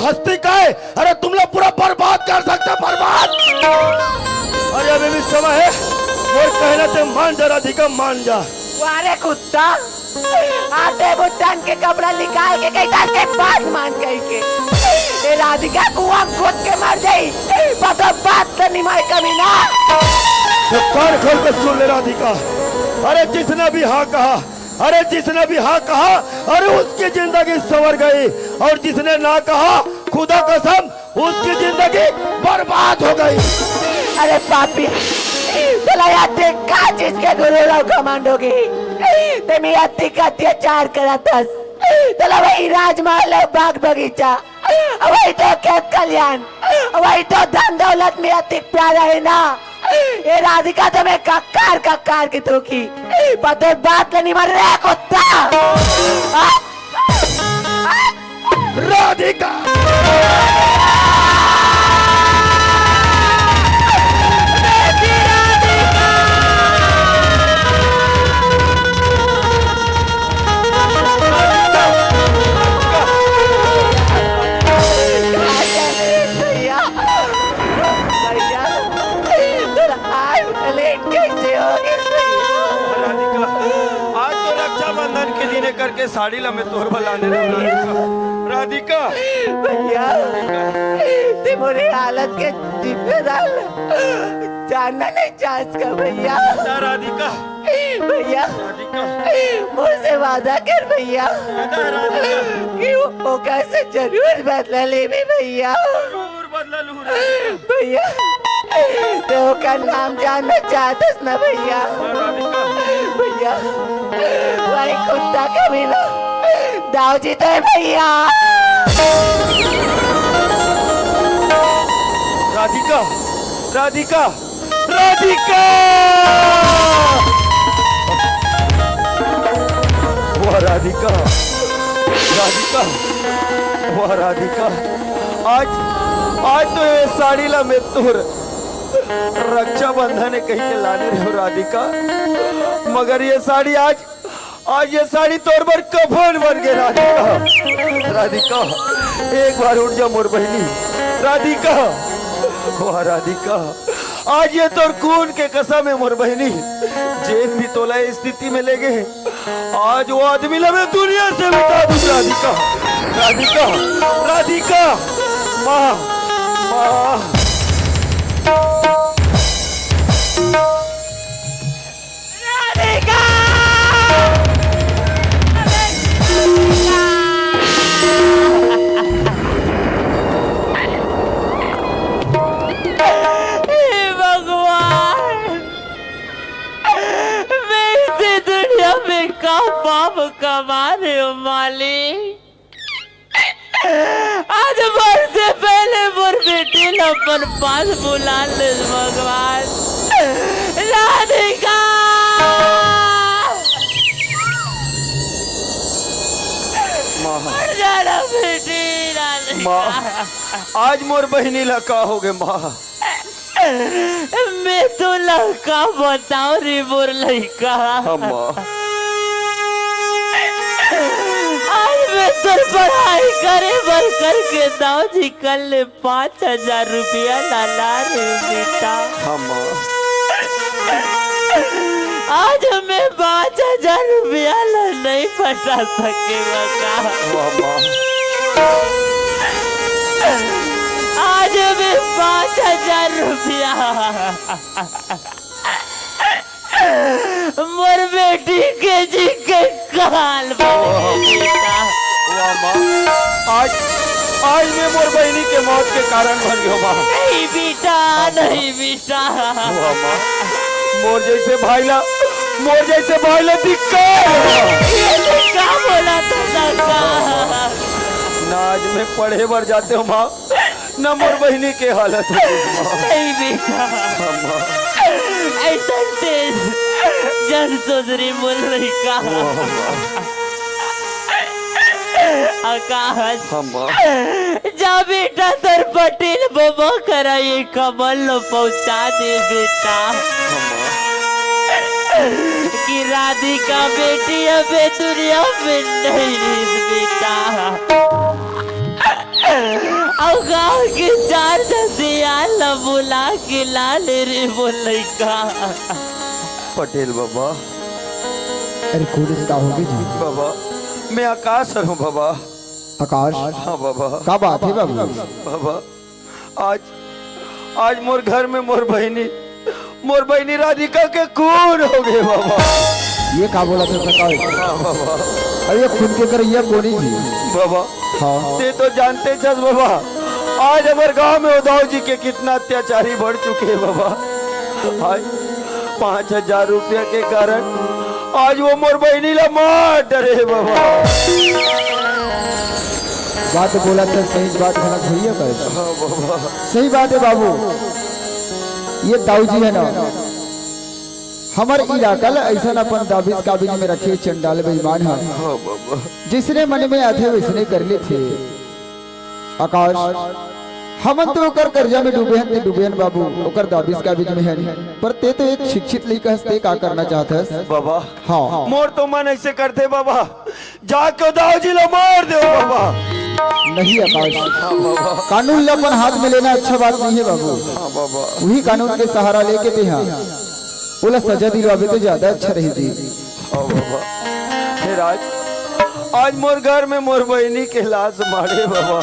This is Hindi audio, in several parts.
हस्ती का है। अरे तुम लोग पूरा बर्बाद कर सकते, बर्बाद। अरे अभी भी समय है, और कहना ते मान जा राधिका, मान जा। वारे कुत्ता, आटे बुट्टन के कपड़ा निकाल के कहीं दस के बाद मान गई के ये राधिका कुआं खोद के मर गई। पता बात तो नहीं माय कमीना। तो कान खोल के सुन ले राधिका। अरे जिसने भी हाँ कहा, अरे जिसने भी हाँ कहा, अरे उसकी जिंदगी संवर गई, और जिसने ना कहा, खुदा कसम उसकी जिंदगी बर्बाद हो गई। अरे पापी, चला यार देखा जिसके गुरु लोग कमांडोगी ते मी का अत्याचार करा था। चला वही राजमहल बाग बगीचा, वही तो खेत कल्याण, वही तो धन दौलत में अतिक प्यारा है ना। ये राधिका तो मैं कक्कार की धोखी पते बात नहीं मर रहा कुत्ता। राधिका करके साड़ी ला में तोर बलाने राधिका। भैया तुम्हारी हालत के जिम्मेदार जानना नहीं चाहत का भैया। राधिका भैया राधिका मुझसे वादा कर भैया कि वो कैसे जरूर बदला ले भैया। जरूर बदला लूं भैया तो का नाम जानना चाहते ना भैया। भैया वही कुत्ता का मिला दाव जीता है भैया। राधिका राधिका राधिका वाह राधिका, राधिका वाह राधिका। आज तो ये साड़ी ला में तोर रक्षाबंधन कहीं के लाने रहे हो राधिका, मगर ये साड़ी आज ये साड़ी तोर पर कफन बन गई राधिका। राधिका एक बार उठ जा मोर बहनी राधिका। वाह राधिका, आज ये तोर खून के कसम है मोर बहनी। जेब भी तोला स्थिति में ले गए, आज वो आदमी लगे दुनिया से मिटा दूं राधिका। राधिका राधिका माँ माँ पाप कमा रहे हो मालिक। आज मर से पहले मोर बेटी अपन पास बुला ले भगवान। राधिका जाना बेटी राधिका। आज मोर बहनी लका हो गए माँ। मैं तो लड़का बताओ रे मोर लड़का। आज मैं तो पढ़ाई करे भर करके दाव जी कल 5,000 रुपया ला रे बेटा। आज मैं 5,000 रुपया नहीं पटा सकेगा का। आज मैं 5,000 रुपया मोर बेटी के जी के काल बेटा। आज मैं मोर बहनी के मौत के कारण बन गयो माँ। नहीं बेटा नहीं बेटा। मोर जैसे भाईला दिक्कत क्या बोला था ना। आज मैं पढ़े बर जाते हो माँ, न मोर बहनी के हालत है। नहीं बेटा ऐसा तेज जन सोदरी बोल रही का आकाश। जा बेटा तर पटेल बाबा करा ये कमल पहुंचा दे बेटा कि राधिका बेटी अबे दुनिया में नहीं बेटा। अब गाँव के चार दसिया बुला के लाल रे बोल का पटेल बाबा, अरे कौन का होगी जी? बाबा मैं आकाश हूँ बाबा। आकाश, हाँ बाबा। क्या बात है बाबू? बाबा आज मोर घर में मोर बहनी राधिका के खून हो गए बाबा। ये क्या बोला था सरकार? हाँ बाबा। अरे खून के कर ये कोनी जी? बाबा हाँ ते तो जानते छस बाबा, आज हमारे गांव में उद्धव जी के कितना अत्याचारी बढ़ चुके हैं बाबा। आज 5,000 रुपया के कारण आज वो मोर बहनी ला मार डरे बाबा। बात बोला था सही, बात गलत हुई है कर? हाँ बाबा। सही बात है बाबू। ये ताऊ जी है ना, हमारे इलाका ऐसा अपन दाबिज काबिज में रखे चंडाल बेईमान है। हाँ बाबा। जिसने मन में आते वैसने कर ले थे। आकाश, हम तो ओकर कर्जा में डूबे हैं बाबू, ओकर दाबिज काबिज में है। पर ते तो एक शिक्षित लड़का हस्ते का करना चाहता है बाबा। हाँ मोर तो मन ऐसे करते बाबा, जाके उद्धव जी ला मार दो बाबा। नहीं आकाश, हाँ बाबा। कानून ला अपन हाथ में लेना अच्छा बात नहीं है बाबू। हाँ बाबा। वही कानून के सहारा लेके थे हाँ, बोला सजा दिलवावे तो ज्यादा अच्छा रही थी। हाँ बाबा। फिर आज मोर घर में मोर बहनी के लाश मारे बाबा।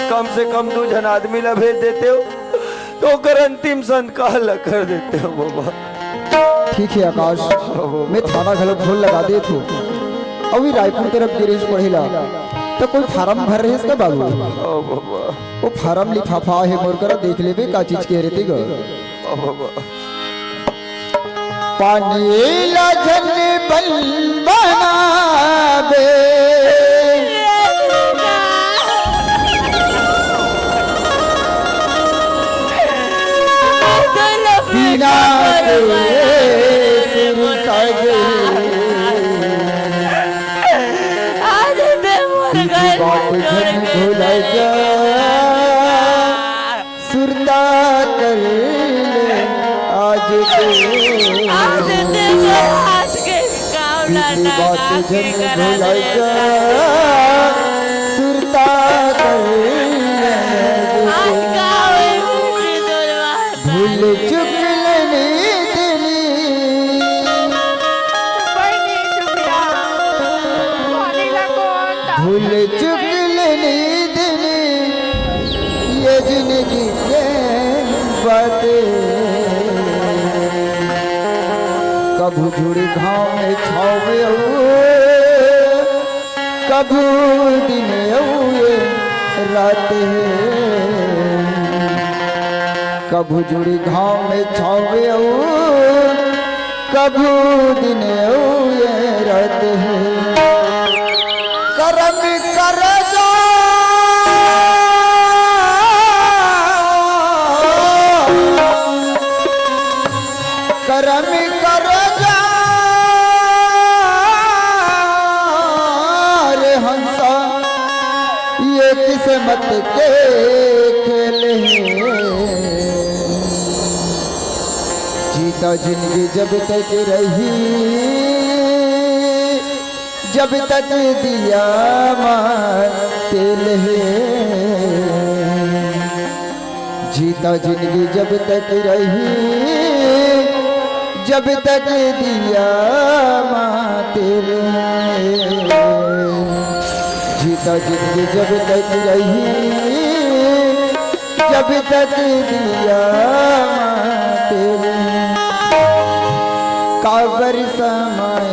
कम से कम 2 जन आदमी ला भेज देते हो तो कर अंतिम संस्कार कर देते हो बाबा। ठीक है आकाश, मैं थाना घलो फोन लगा दे थू। अभी रायपुर तरफ गिरीश पढ़ेला तो कोई फार्म भर रहे इसका बाबू? हाँ बाबा। वो फार्म लिफाफा है मोर करा देख ले का चीज कह रहे थे ग? हाँ बाबा। पानी ला जन बल बनावे, बिना सुरता कर ले आज बात जन भुलाई सुरता कर भूल चुक लेनी भूल चुक लेनी देनी ये जिंदगी के बातें। कभू जुड़ी घाव में छाव कभू दिन रात कभू जुड़ी घाव में छाव कभू दिन रात करम कर जा करम कर जा रे हंसा, ये किस्मत के खेल हैं। जीता जिंदगी जब तक रही, जब तक दिया तेल है। जीता जिंदगी जब तक रही, जब तक दिया तेल है। जीता जिंदगी जब तक रही, जब तक दिया तेल है। काबर समय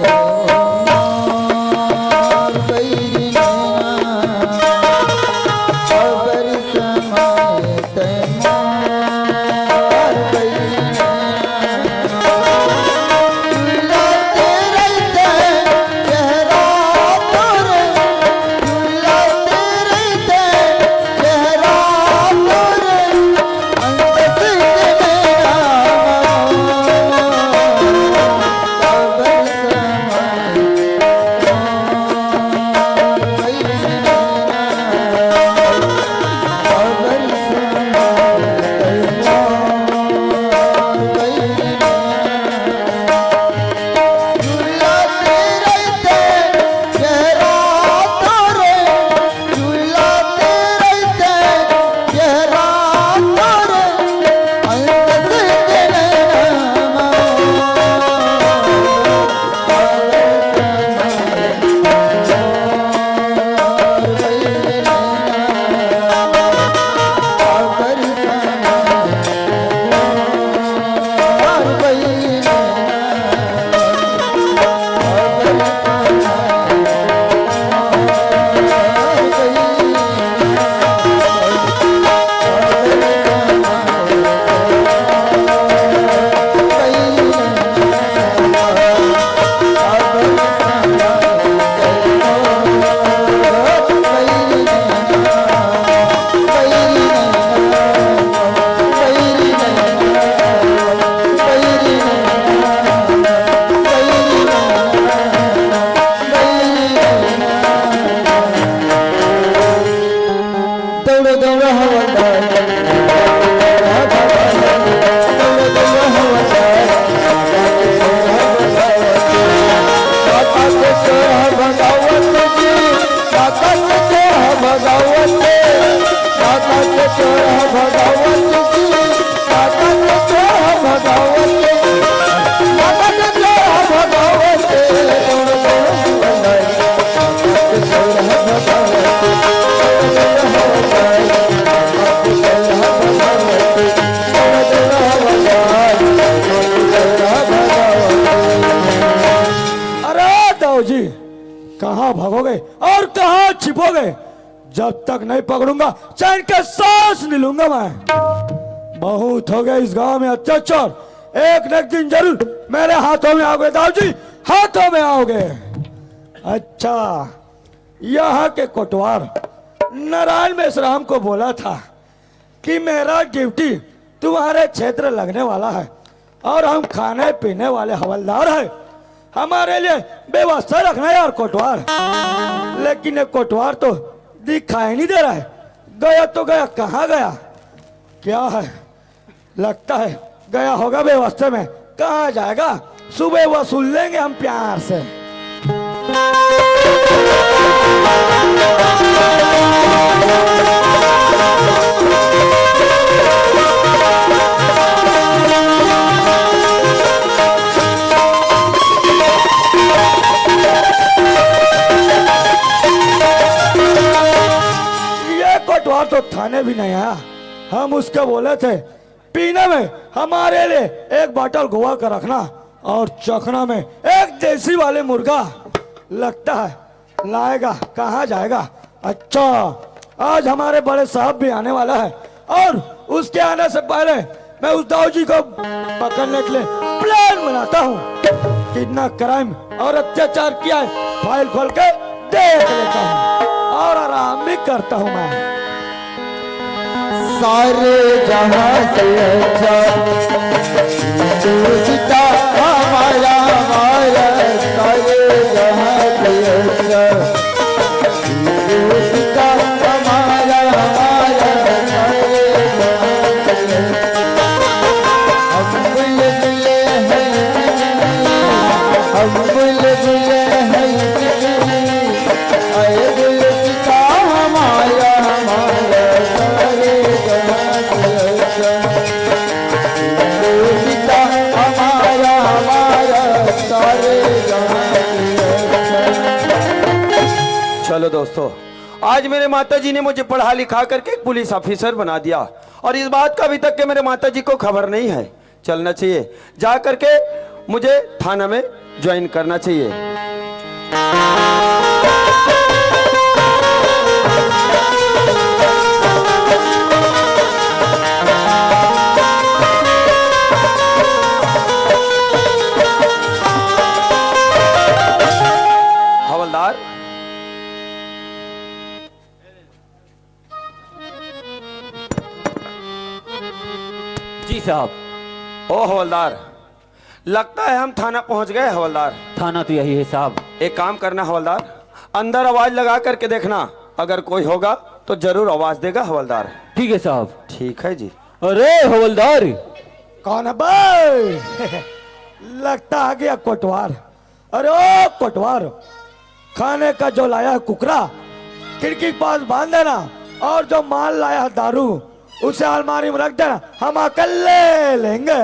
चोर भगवती की ताकत चोर भगवती ताकत चोर भगवती अरे दाऊ जी, कहाँ भागोगे और कहाँ छिपोगे? जब तक नहीं पकड़ूंगा चैन के सांस नहीं लूंगा मैं। बहुत हो गया इस गांव में अत्याचार। एक न एक दिन जरूर मेरे हाथों में आओगे दाऊ जी, हाथों में आओगे। अच्छा, यहाँ के कोटवार नारायण मेश्राम को बोला था कि मेरा ड्यूटी तुम्हारे क्षेत्र लगने वाला है और हम खाने पीने वाले हवलदार हैं, हमारे लिए व्यवस्था रखना यार कोटवार। लेकिन ये कोटवार तो दिखाई नहीं दे रहा है। गया तो गया, कहाँ गया? क्या है, लगता है गया होगा व्यवस्था में। कहाँ जाएगा? सुबह वसूल लेंगे हम प्यार से। कोटवार तो थाने भी नहीं आया। हम उसके बोले थे पीने में हमारे लिए एक बोतल गोवा का रखना और चखना में एक देसी वाले मुर्गा। लगता है लाएगा, कहाँ जाएगा? अच्छा, आज हमारे बड़े साहब भी आने वाला है और उसके आने से पहले मैं उस दाऊ जी को पकड़ने के लिए प्लान बनाता हूँ। कितना क्राइम और अत्याचार किया है फाइल खोल के देख लेता हूँ और आराम भी करता हूँ मैं। सारे जहां से अच्छा तू सीता हमारा हमारा सारे जहां से अच्छा तू सीता हमारा हमारा सारे जहां से हम बुलबुले हैं आए बुल सीता हमारा हमारा सारे जहां से अच्छा सीता हमारा हमारा सारे जहां से अच्छा। चलो दोस्तों, आज मेरे माताजी ने मुझे पढ़ा लिखा करके एक पुलिस ऑफिसर बना दिया और इस बात का अभी तक के मेरे माताजी को खबर नहीं है। चलना चाहिए, जा करके मुझे थाना में ज्वाइन करना चाहिए। हवलदार, जी साहब। ओ हवलदार, लगता है हम थाना पहुंच गए। हवलदार, थाना तो यही है साहब। एक काम करना हवलदार, अंदर आवाज लगा करके देखना, अगर कोई होगा तो जरूर आवाज देगा हवलदार। ठीक है साहब। ठीक है जी। अरे हवलदार, कौन है भाई? लगता आ गया कोटवार। अरे ओ कोटवार, खाने का जो लाया है कुकरा खिड़की के पास बांध देना और जो माल लाया है दारू उसे अलमारी में रख देना, हम आकर ले लेंगे।